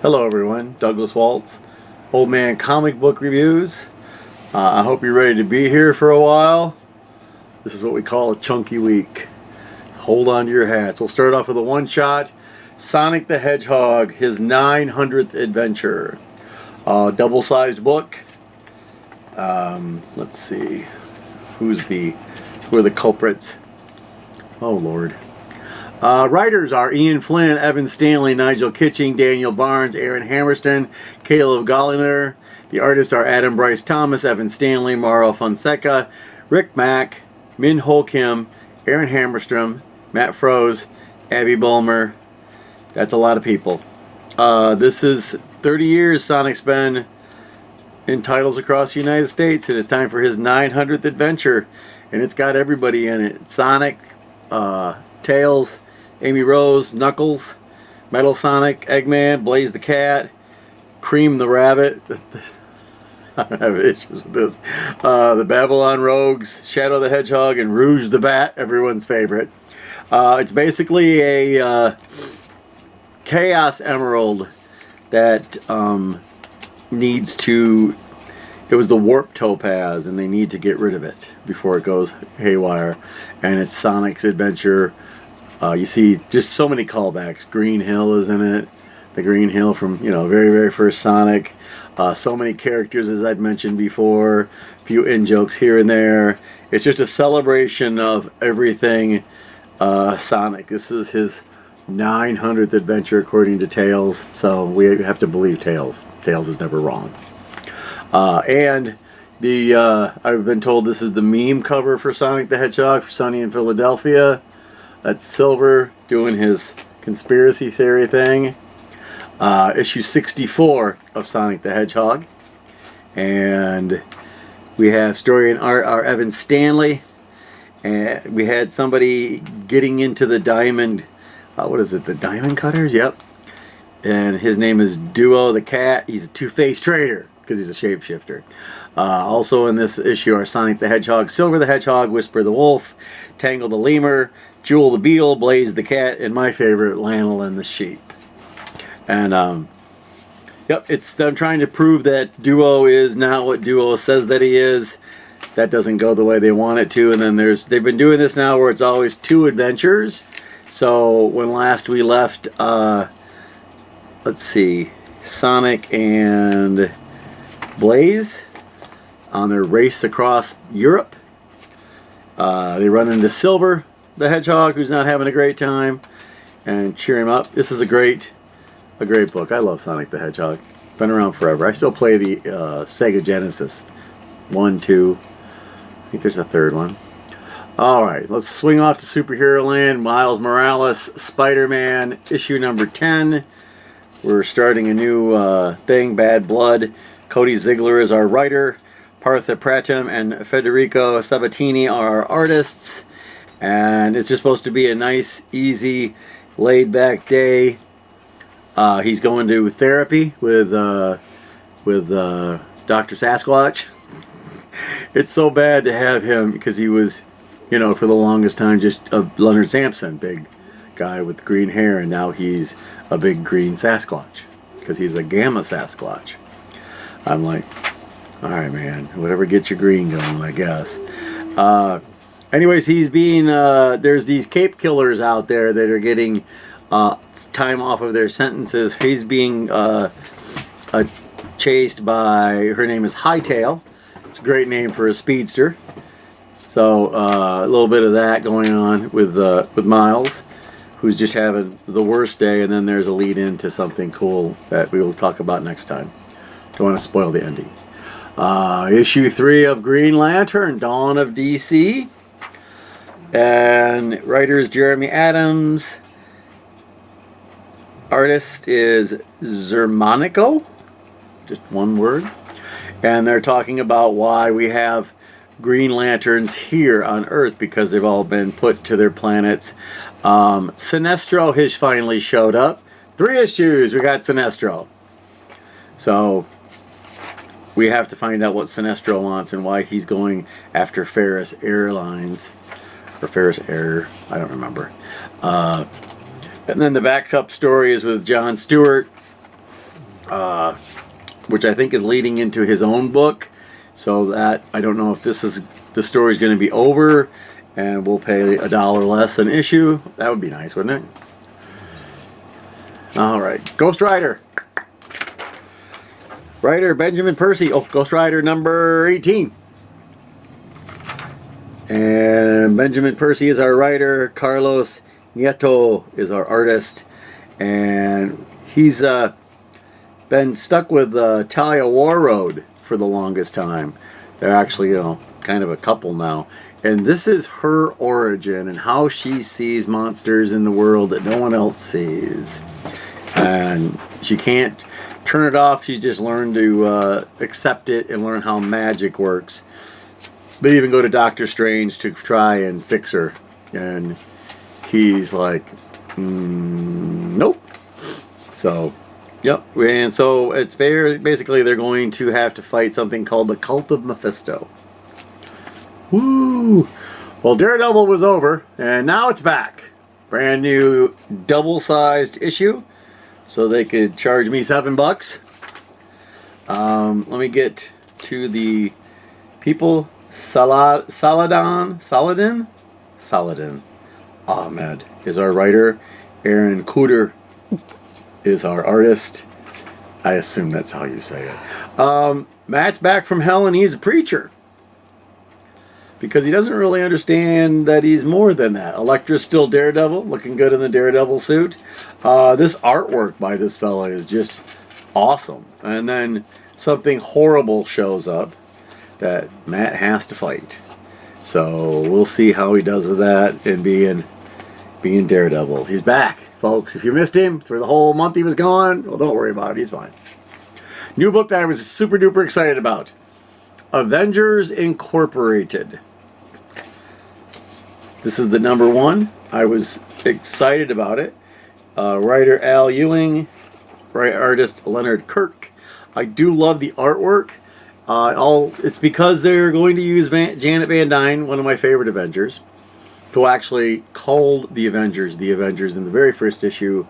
Hello everyone, Douglas Waltz, Old Man Comic Book Reviews. I hope you're ready to be here for a while. This is what we call a chunky week. Hold on to your hats. We'll start off with a one-shot, Sonic the Hedgehog, his 900th adventure. Double-sized book. Let's see, who are the culprits? Oh Lord. Writers are Ian Flynn, Evan Stanley, Nigel Kitching, Daniel Barnes, Aaron Hammerstein, Caleb Golliner. The artists are Adam Bryce Thomas, Evan Stanley, Mauro Fonseca, Rick Mack, Min Ho Kim, Aaron Hammerstrom, Matt Froese, Abby Bulmer. That's a lot of people. This is 30 years Sonic's been in titles across the United States, and it's time for his 900th adventure. And it's got everybody in it. Sonic, Tails, Amy Rose, Knuckles, Metal Sonic, Eggman, Blaze the Cat, Cream the Rabbit. I have issues with this. The Babylon Rogues, Shadow the Hedgehog, and Rouge the Bat, everyone's favorite. It's basically a Chaos Emerald that needs to... It was the Warp Topaz, and they need to get rid of it before it goes haywire. And it's Sonic's adventure. You see just so many callbacks. Green Hill is in it. The Green Hill from, very, very first Sonic. So many characters, as I'd mentioned before. A few in-jokes here and there. It's just a celebration of everything Sonic. This is his 900th adventure, according to Tails. So we have to believe Tails. Tails is never wrong. And I've been told this is the meme cover for Sonic the Hedgehog for Sunny in Philadelphia. That's Silver doing his conspiracy theory thing. Issue 64 of Sonic the Hedgehog. And we have story and art are Evan Stanley. And we had somebody getting into the diamond, what is it, the diamond cutters? Yep. And his name is Duo the Cat. He's a two-faced traitor because he's a shapeshifter. Also in this issue are Sonic the Hedgehog, Silver the Hedgehog, Whisper the Wolf, Tangle the Lemur, Jewel the Beetle, Blaze the Cat, and my favorite, Lanel and the Sheep. And, yep, I'm trying to prove that Duo is not what Duo says that he is. That doesn't go the way they want it to. And then they've been doing this now where it's always two adventures. So when last we left, let's see, Sonic and Blaze on their race across Europe. They run into Silver the Hedgehog, who's not having a great time, and cheer him up. This is a great book. I love Sonic the Hedgehog. Been around forever. I still play the Sega Genesis 1, 2. I think there's a third one. All right, let's swing off to Superhero Land. Miles Morales, Spider-Man, issue number 10. We're starting a new thing, Bad Blood. Cody Ziegler is our writer. Partha Pratim and Federico Sabatini are artists. And it's just supposed to be a nice, easy, laid-back day. He's going to therapy with Dr. Sasquatch. It's so bad to have him because he was, for the longest time just a Leonard Sampson, big guy with green hair, and now he's a big green Sasquatch because he's a gamma Sasquatch. I'm like, all right, man, whatever gets your green going, I guess. Anyways, he's being, there's these cape killers out there that are getting time off of their sentences. He's being chased by, her name is Hightail. It's a great name for a speedster. So a little bit of that going on with Miles, who's just having the worst day, and then there's a lead into something cool that we will talk about next time. Don't want to spoil the ending. Issue 3 of Green Lantern, Dawn of DC. And writers Jeremy Adams. Artist is Zermanico. Just one word. And they're talking about why we have Green Lanterns here on Earth, because they've all been put to their planets. Sinestro has finally showed up. 3 issues, we got Sinestro. So we have to find out what Sinestro wants and why he's going after Ferris Airlines. Or Ferris Air, I don't remember. And then the backup story is with John Stewart. which I think is leading into his own book. So that I don't know if the story's going to be over, and we'll pay $1 less an issue. That would be nice, wouldn't it? All right, Ghost Rider. Writer Benjamin Percy. Oh, Ghost Rider number 18. And Benjamin Percy is our writer. Carlos Nieto is our artist. And he's been stuck with Talia Warroad for the longest time. They're actually, kind of a couple now. And this is her origin and how she sees monsters in the world that no one else sees. And she can't turn it off. She's just learned to accept it and learn how magic works. They even go to Doctor Strange to try and fix her. And he's like, nope. So, yep. And so it's basically they're going to have to fight something called the Cult of Mephisto. Woo! Well, Daredevil was over, and now it's back. Brand new double-sized issue. So they could charge me $7. Let me get to the people. Saladin Ahmed is our writer. Aaron Cooter is our artist. I assume that's how you say it. Matt's back from hell and he's a preacher. Because he doesn't really understand that he's more than that. Elektra's still Daredevil, looking good in the Daredevil suit. This artwork by this fella is just awesome. And then something horrible shows up that Matt has to fight. So we'll see how he does with that and being Daredevil. He's back, folks. If you missed him for the whole month he was gone, well, don't worry about it. He's fine. New book that I was super duper excited about. Avengers Incorporated. This is the number 1. I was excited about it. Writer Al Ewing, artist Leonard Kirk. I do love the artwork. It's because they're going to use Janet Van Dyne, one of my favorite Avengers, who actually called the Avengers in the very first issue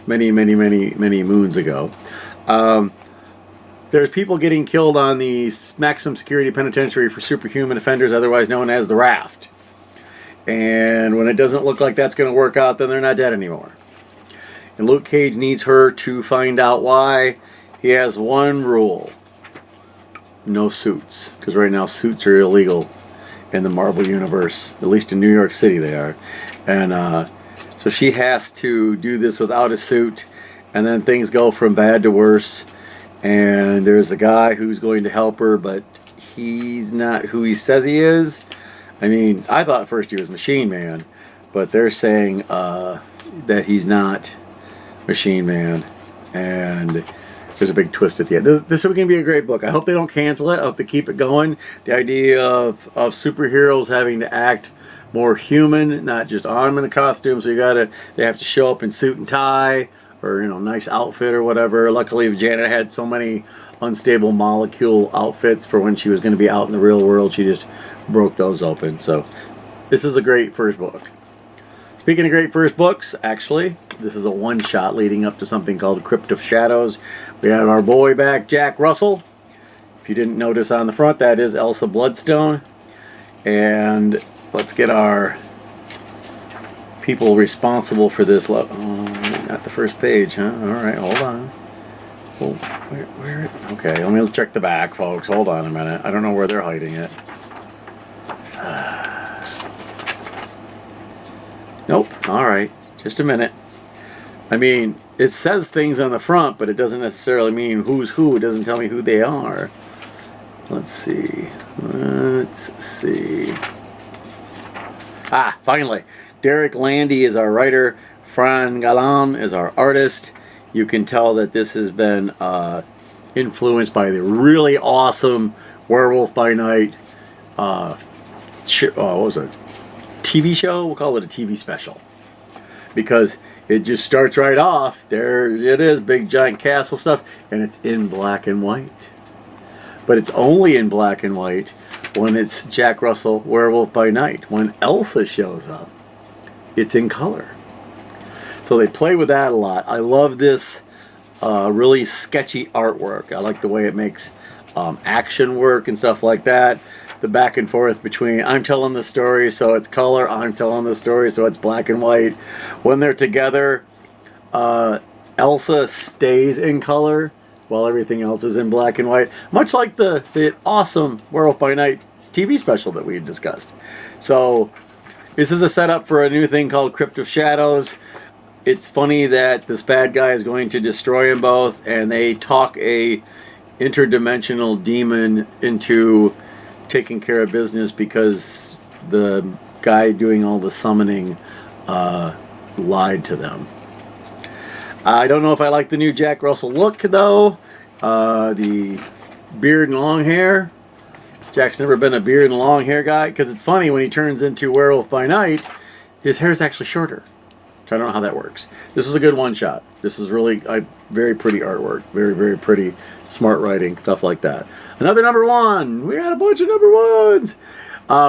many moons ago. There's people getting killed on the maximum security penitentiary for superhuman offenders, otherwise known as the Raft. And when it doesn't look like that's going to work out, then they're not dead anymore. And Luke Cage needs her to find out why. He has one rule. No suits. Because right now suits are illegal in the Marvel Universe. At least in New York City they are. And so she has to do this without a suit. And then things go from bad to worse. And there's a guy who's going to help her, but he's not who he says he is. I mean, I thought first he was Machine Man, but they're saying that he's not Machine Man. And there's a big twist at the end. This is going to be a great book. I hope they don't cancel it. I hope they keep it going. The idea of superheroes having to act more human, not just arm in a costume. So they have to show up in suit and tie, or nice outfit or whatever. Luckily, Janet had so many unstable molecule outfits for when she was going to be out in the real world. She just broke those open. So this is a great first book. Speaking of great first books, actually, this is a one-shot leading up to something called Crypt of Shadows. We have our boy back, Jack Russell. If you didn't notice on the front, that is Elsa Bloodstone. And let's get our people responsible for this. Not the first page, huh? All right, hold on. Oh, where? Okay, let me check the back, folks. Hold on a minute. I don't know where they're hiding it. Nope. All right, just a minute. I mean, it says things on the front, but it doesn't necessarily mean who's who. It doesn't tell me who they are. Let's see. Ah, finally. Derek Landy is our writer. Fran Galan is our artist. You can tell that this has been influenced by the really awesome Werewolf by Night what was it? TV show? We'll call it a TV special. Because it just starts right off. There it is, big giant castle stuff, and it's in black and white. But it's only in black and white when it's Jack Russell, Werewolf by Night. When Elsa shows up, it's in color. So they play with that a lot. I love this really sketchy artwork. I like the way it makes action work and stuff like that. The back and forth between I'm telling the story so it's color, I'm telling the story so it's black and white. When they're together, Elsa stays in color while everything else is in black and white, much like the awesome Werewolf by Night TV special that we had discussed. So this is a setup for a new thing called Crypt of Shadows. It's funny that this bad guy is going to destroy them both, and they talk a interdimensional demon into taking care of business because the guy doing all the summoning lied to them. I don't know if I like the new Jack Russell look, though. The beard and long hair. Jack's never been a beard and long hair guy, because it's funny, when he turns into Werewolf by Night, his hair is actually shorter. I don't know how that works. This is a good one shot. This is really very pretty artwork. Very, very pretty, smart writing, stuff like that. Another number one. We had a bunch of number ones.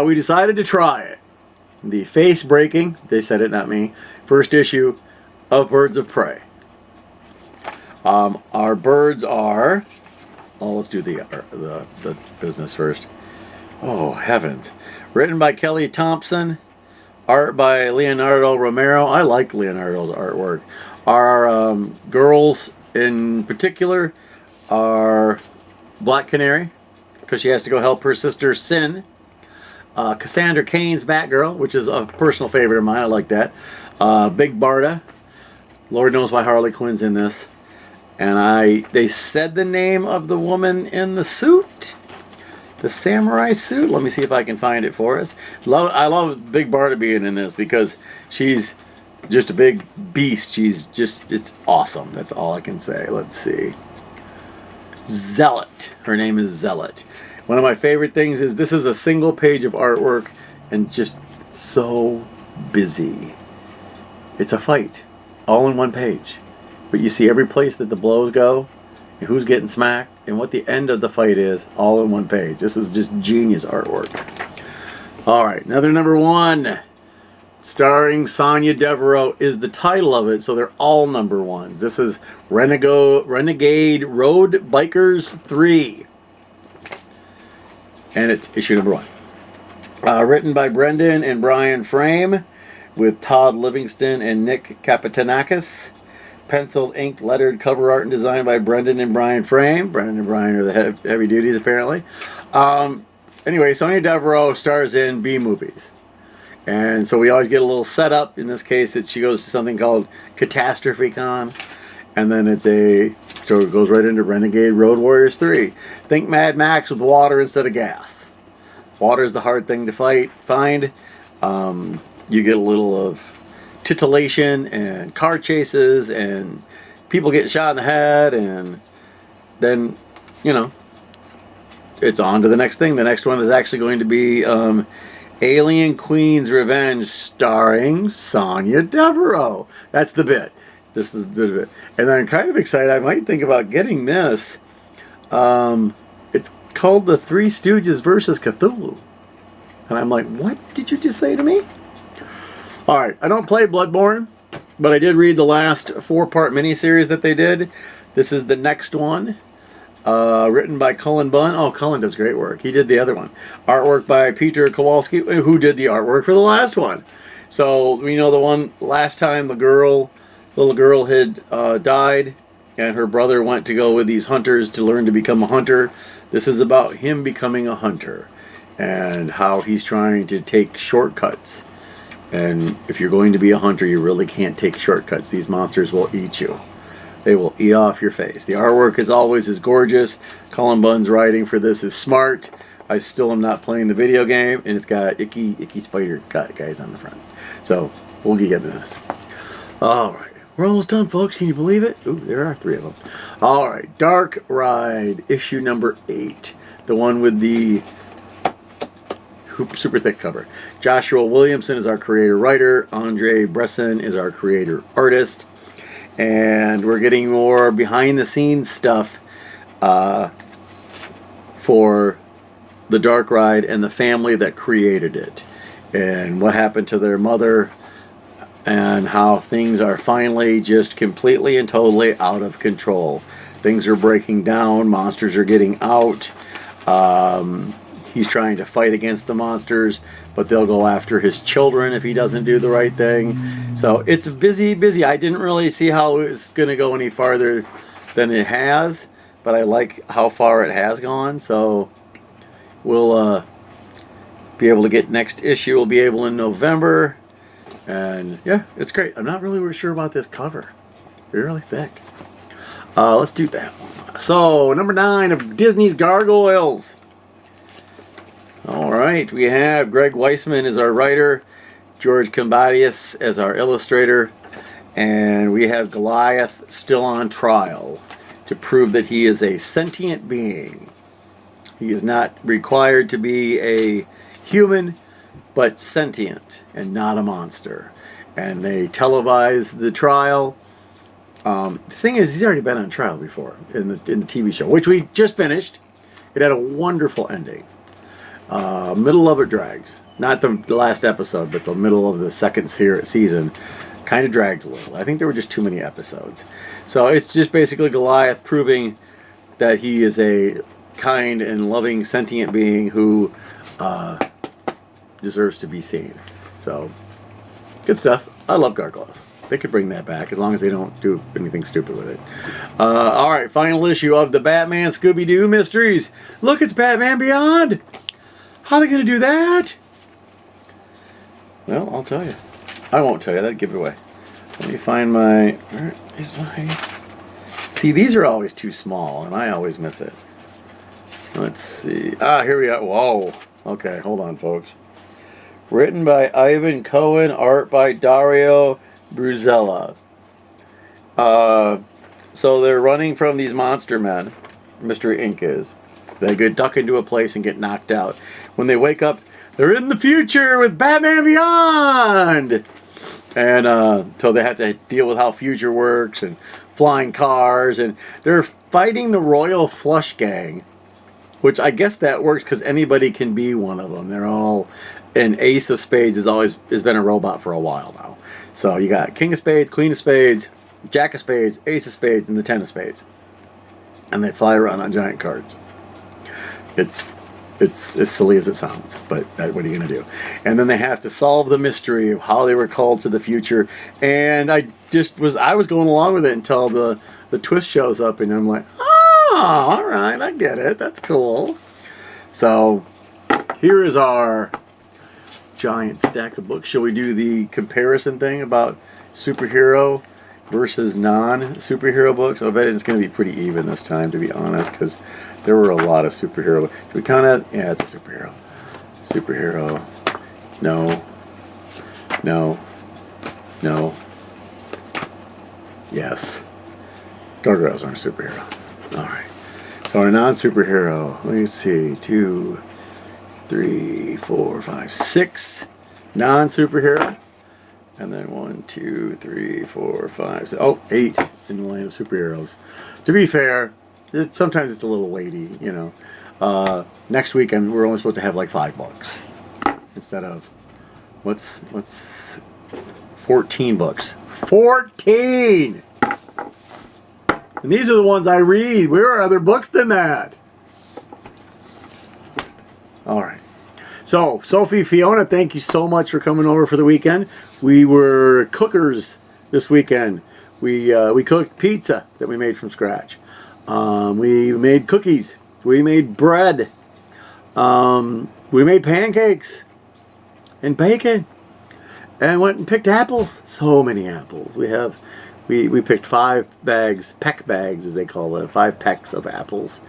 We decided to try it. The face breaking, they said it, not me, first issue of Birds of Prey. Our birds are, let's do the business first. Oh, heavens. Written by Kelly Thompson. Art by Leonardo Romero. I like Leonardo's artwork. Our girls in particular are Black Canary, because she has to go help her sister Sin. Cassandra Cain's Batgirl, which is a personal favorite of mine. I like that. Big Barda. Lord knows why Harley Quinn's in this. And they said the name of the woman in the suit. The samurai suit. Let me see if I can find it for us. I love Big Barda being in this because she's just a big beast. It's awesome. That's all I can say. Let's see. Zealot. Her name is Zealot. One of my favorite things is this is a single page of artwork and just so busy. It's a fight. All in one page. But you see every place that the blows go, and who's getting smacked, and what the end of the fight is, all in one page. This is just genius artwork. All right, another number one, starring Sonya Devereaux, is the title of it, so they're all number ones. This is Renegade Road Bikers 3, and it's issue number one. Written by Brendan and Brian Frame, with Todd Livingston and Nick Kapitanakis. Penciled, inked, lettered cover art and design by Brendan and Brian Frame. Brendan and Brian are the heavy duties, apparently. Anyway, Sonya Devereaux stars in B movies. And so we always get a little setup. In this case, she goes to something called Catastrophe Con. And then so it goes right into Renegade Road Warriors 3. Think Mad Max with water instead of gas. Water is the hard thing to find. You get a little of titillation and car chases and people getting shot in the head, and then, it's on to the next thing. The next one is actually going to be Alien Queen's Revenge, starring Sonya Devereaux. That's the bit. This is the bit. And I'm kind of excited. I might think about getting this. It's called The Three Stooges versus Cthulhu. And I'm like, what did you just say to me? Alright, I don't play Bloodborne, but I did read the last 4-part miniseries that they did. This is the next one. Written by Cullen Bunn. Oh, Cullen does great work. He did the other one. Artwork by Peter Kowalski, who did the artwork for the last one. So, we know the one last time the little girl had died, and her brother went to go with these hunters to learn to become a hunter. This is about him becoming a hunter, and how he's trying to take shortcuts. And if you're going to be a hunter, you really can't take shortcuts. These monsters will eat you. They will eat off your face. The artwork, as always, is gorgeous. Cullen Bunn's writing for this is smart. I still am not playing the video game, and it's got icky spider guys on the front. So, we'll get into this. Alright, we're almost done, folks. Can you believe it? Ooh, there are 3 of them. Alright, Dark Ride, issue number 8. The one with the super thick cover. Joshua Williamson is our creator-writer. Andre Bresson is our creator-artist. And we're getting more behind-the-scenes stuff for the Dark Ride and the family that created it. And what happened to their mother and how things are finally just completely and totally out of control. Things are breaking down. Monsters are getting out. He's trying to fight against the monsters, but they'll go after his children if he doesn't do the right thing. So it's busy. I didn't really see how it was going to go any farther than it has, but I like how far it has gone. So we'll be able to get next issue. We'll be able in November. And yeah, it's great. I'm not really sure about this cover. It's really thick. Let's do that one. So, number 9 of Disney's Gargoyles. All right, we have Greg Weisman as our writer, George Combatius as our illustrator, and we have Goliath still on trial to prove that he is a sentient being. He is not required to be a human, but sentient and not a monster. And they televise the trial. The thing is, he's already been on trial before in the TV show, which we just finished. It had a wonderful ending. Middle of it drags. Not the last episode, but the middle of the second season kind of drags a little. I think there were just too many episodes. So it's just basically Goliath proving that he is a kind and loving sentient being who deserves to be seen. So, good stuff. I love Gargoyles. They could bring that back as long as they don't do anything stupid with it. Alright, final issue of the Batman Scooby-Doo Mysteries. Look, it's Batman Beyond! How are they going to do that? Well, I'll tell you. I won't tell you. That'd give it away. Let me find my... Where is my... See, these are always too small, and I always miss it. Let's see. Here we are. Whoa. Okay, hold on, folks. Written by Ivan Cohen, art by Dario Bruzella. So they're running from these monster men. Mystery Inc. is. They get duck into a place and get knocked out. When they wake up, they're in the future with Batman Beyond! And so they have to deal with how future works and flying cars. And they're fighting the Royal Flush Gang, which I guess that works because anybody can be one of them. They're all... And Ace of Spades has been a robot for a while now. So you got King of Spades, Queen of Spades, Jack of Spades, Ace of Spades, and the Ten of Spades. And they fly around on giant cards. It's as silly as it sounds, but what are you going to do? And then they have to solve the mystery of how they were called to the future. And I was going along with it until the twist shows up, and I'm like, oh, all right, I get it. That's cool. So here is our giant stack of books. Shall we do the comparison thing about superhero versus non-superhero books? I bet it's going to be pretty even this time, to be honest, because there were a lot of superhero. Do we kind of... Yeah, it's a superhero. Superhero. No. No. No. Yes. Gargoyles aren't a superhero. Alright. So our non-superhero. Let me see. 2, 3, 4, 5, 6 non-superhero. And then 1, 2, 3, 4, 5, 6. Oh, 8 in the line of superheroes. To be fair, sometimes it's a little weighty, you know. Next week we're only supposed to have like 5 books instead of what's 14 books. 14. And these are the ones I read. Where are other books than that? All right. So, Sophie, Fiona, thank you so much for coming over for the weekend. We were cookers this weekend. We cooked pizza that we made from scratch. We made cookies. We made bread. We made pancakes and bacon. And went and picked apples. So many apples. We picked 5 bags, peck bags as they call them, 5 pecks of apples.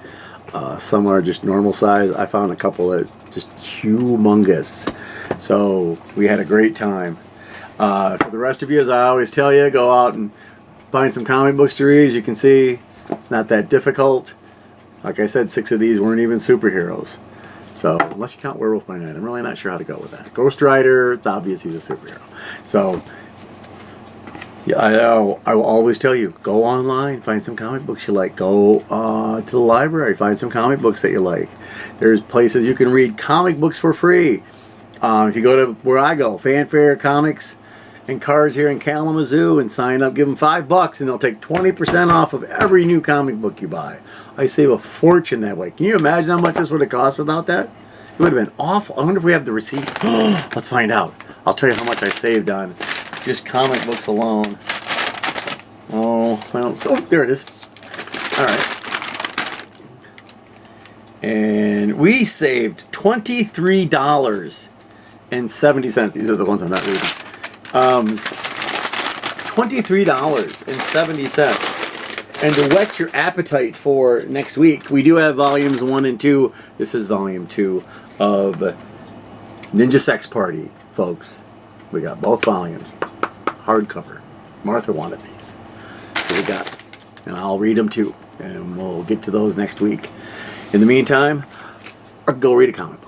Some are just normal size. I found a couple that just humongous. So we had a great time. For the rest of you, as I always tell you, go out and find some comic books to read. As you can see, it's not that difficult. Like I said, 6 of these weren't even superheroes. So, unless you count Werewolf by Night, I'm really not sure how to go with that. Ghost Rider, it's obvious he's a superhero. So, yeah, I will always tell you, go online, find some comic books you like. Go to the library, find some comic books that you like. There's places you can read comic books for free. If you go to where I go, Fanfare Comics and Cards here in Kalamazoo and sign up. Give them $5 and they'll take 20% off of every new comic book you buy. I save a fortune that way. Can you imagine how much this would have cost without that? It would have been awful. I wonder if we have the receipt. Let's find out. I'll tell you how much I saved on just comic books alone. Oh, I don't. Oh, there it is. All right. And we saved $23.70. These are the ones I'm not reading. $23.70. And to whet your appetite for next week, we do have volumes 1 and 2. This is volume 2 of Ninja Sex Party, folks. We got both volumes. Hardcover. Martha wanted these. So we got. And I'll read them too. And we'll get to those next week. In the meantime, go read a comic book.